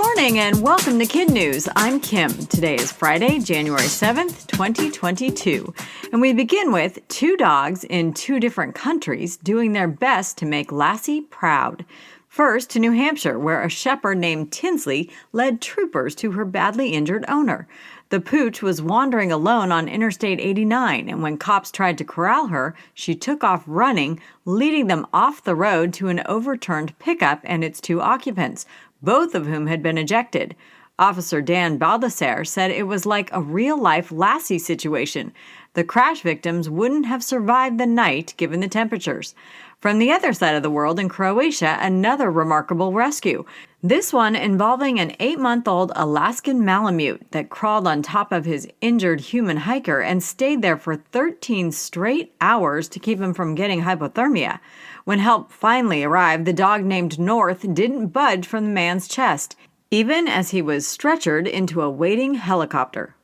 morning and welcome to KidNuz. I'm Kim. Today is Friday, January 7th, 2022. And we begin with two dogs in two different countries doing their best to make Lassie proud. First, to New Hampshire, where a shepherd named Tinsley led troopers to her badly injured owner. The pooch was wandering alone on Interstate 89, and when cops tried to corral her, she took off running, leading them off the road to an overturned pickup and its two occupants, both of whom had been ejected. Officer Dan Baldesser said it was like a real-life Lassie situation. The crash victims wouldn't have survived the night given the temperatures. From the other side of the world in Croatia, another remarkable rescue. This one involving an 8-month-old Alaskan Malamute that crawled on top of his injured human hiker and stayed there for 13 straight hours to keep him from getting hypothermia. When help finally arrived, the dog named North didn't budge from the man's chest, even as he was stretchered into a waiting helicopter.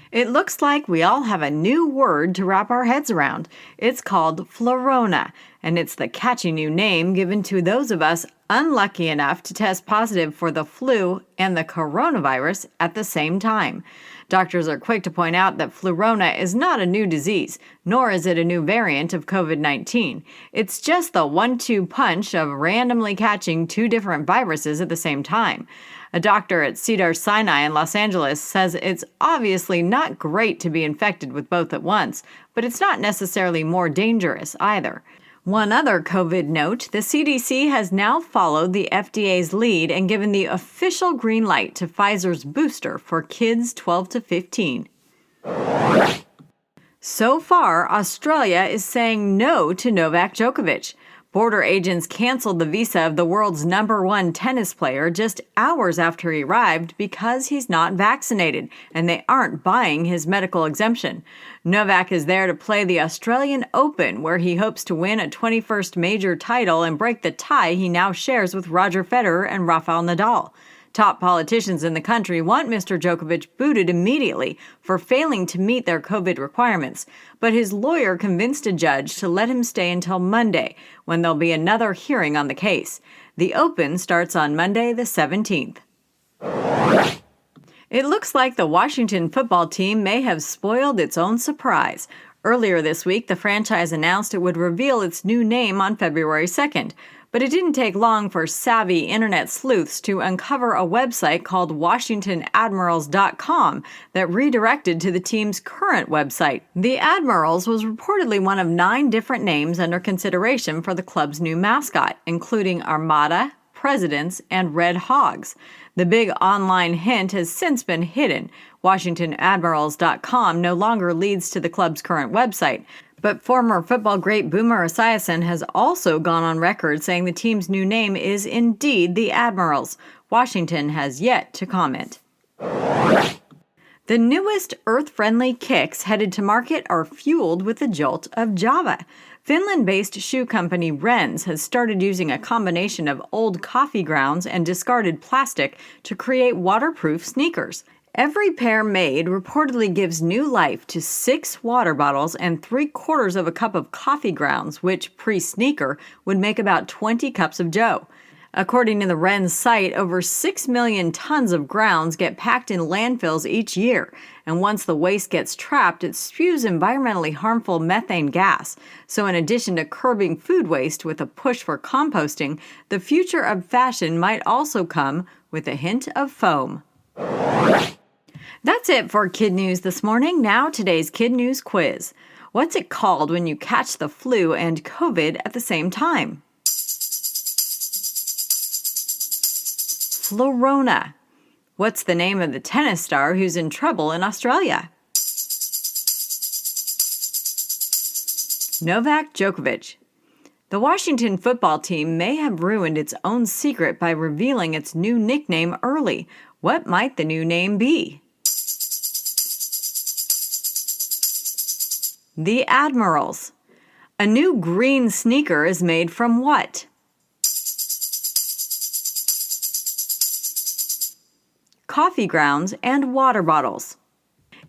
It looks like we all have a new word to wrap our heads around. It's called Florona, and it's the catchy new name given to those of us unlucky enough to test positive for the flu and the coronavirus at the same time. Doctors are quick to point out that Florona is not a new disease, nor is it a new variant of COVID-19. It's just the 1-2 punch of randomly catching two different viruses at the same time. A doctor at Cedars-Sinai in Los Angeles says it's obviously not great to be infected with both at once, but it's not necessarily more dangerous either. One other COVID note, the CDC has now followed the FDA's lead and given the official green light to Pfizer's booster for kids 12 to 15. So far, Australia is saying no to Novak Djokovic. Border agents canceled the visa of the world's #1 tennis player just hours after he arrived because he's not vaccinated, and they aren't buying his medical exemption. Novak is there to play the Australian Open, where he hopes to win a 21st major title and break the tie he now shares with Roger Federer and Rafael Nadal. Top politicians in the country want Mr. Djokovic booted immediately for failing to meet their COVID requirements, but his lawyer convinced a judge to let him stay until Monday, when there'll be another hearing on the case. The Open starts on Monday the 17th. It looks like the Washington football team may have spoiled its own surprise. Earlier this week, the franchise announced it would reveal its new name on February 2nd. But it didn't take long for savvy internet sleuths to uncover a website called WashingtonAdmirals.com that redirected to the team's current website. The Admirals was reportedly one of 9 different names under consideration for the club's new mascot, including Armada, Presidents, and Red Hogs. The big online hint has since been hidden. WashingtonAdmirals.com no longer leads to the club's current website. But former football great Boomer Esiason has also gone on record saying the team's new name is indeed the Admirals. Washington has yet to comment. The newest Earth-friendly kicks headed to market are fueled with the jolt of Java. Finland-based shoe company Rens has started using a combination of old coffee grounds and discarded plastic to create waterproof sneakers. Every pair made reportedly gives new life to 6 water bottles and 3/4 of a cup of coffee grounds, which, pre-sneaker, would make about 20 cups of joe. According to the Wren's site, over 6 million tons of grounds get packed in landfills each year, and once the waste gets trapped, it spews environmentally harmful methane gas. So in addition to curbing food waste with a push for composting, the future of fashion might also come with a hint of foam. That's it for KidNuz this morning. Now today's KidNuz quiz. What's it called when you catch the flu and COVID at the same time? Florona. What's the name of the tennis star who's in trouble in Australia? Novak Djokovic. The Washington football team may have ruined its own secret by revealing its new nickname early. What might the new name be? The Admirals. A new green sneaker is made from what? Coffee grounds and water bottles.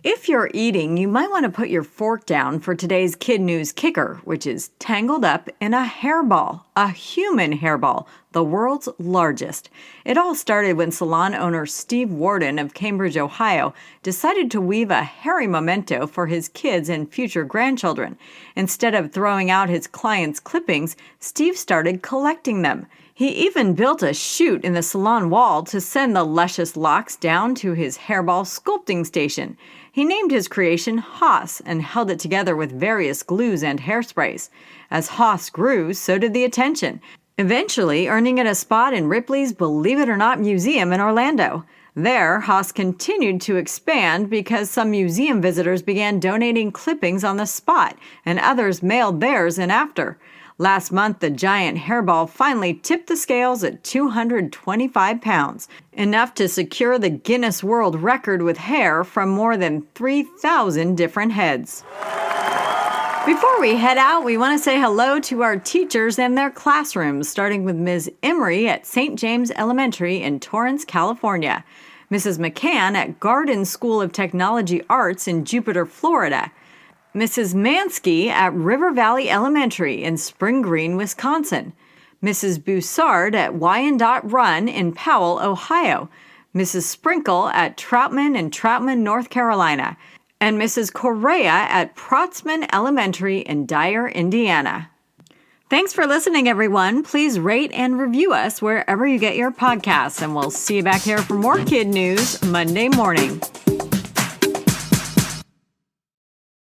If you're eating, you might want to put your fork down for today's KidNuz kicker, which is tangled up in a hairball, a human hairball, the world's largest. It all started when salon owner Steve Warden of Cambridge, Ohio, decided to weave a hairy memento for his kids and future grandchildren. Instead of throwing out his clients' clippings, Steve started collecting them. He even built a chute in the salon wall to send the luscious locks down to his hairball sculpting station. He named his creation Haas and held it together with various glues and hairsprays. As Haas grew, so did the attention, eventually earning it a spot in Ripley's Believe It or Not Museum in Orlando. There, Haas continued to expand because some museum visitors began donating clippings on the spot, and others mailed theirs in after. Last month, the giant hairball finally tipped the scales at 225 pounds, enough to secure the Guinness World Record with hair from more than 3,000 different heads. Before we head out, we want to say hello to our teachers and their classrooms, starting with Ms. Emery at St. James Elementary in Torrance, California, Mrs. McCann at Garden School of Technology Arts in Jupiter, Florida, Mrs. Mansky at River Valley Elementary in Spring Green, Wisconsin, Mrs. Boussard at Wyandotte Run in Powell, Ohio, Mrs. Sprinkle at Troutman in Troutman, North Carolina, and Mrs. Correa at Protzman Elementary in Dyer, Indiana. Thanks for listening, everyone. Please rate and review us wherever you get your podcasts, and we'll see you back here for more Kid News Monday morning.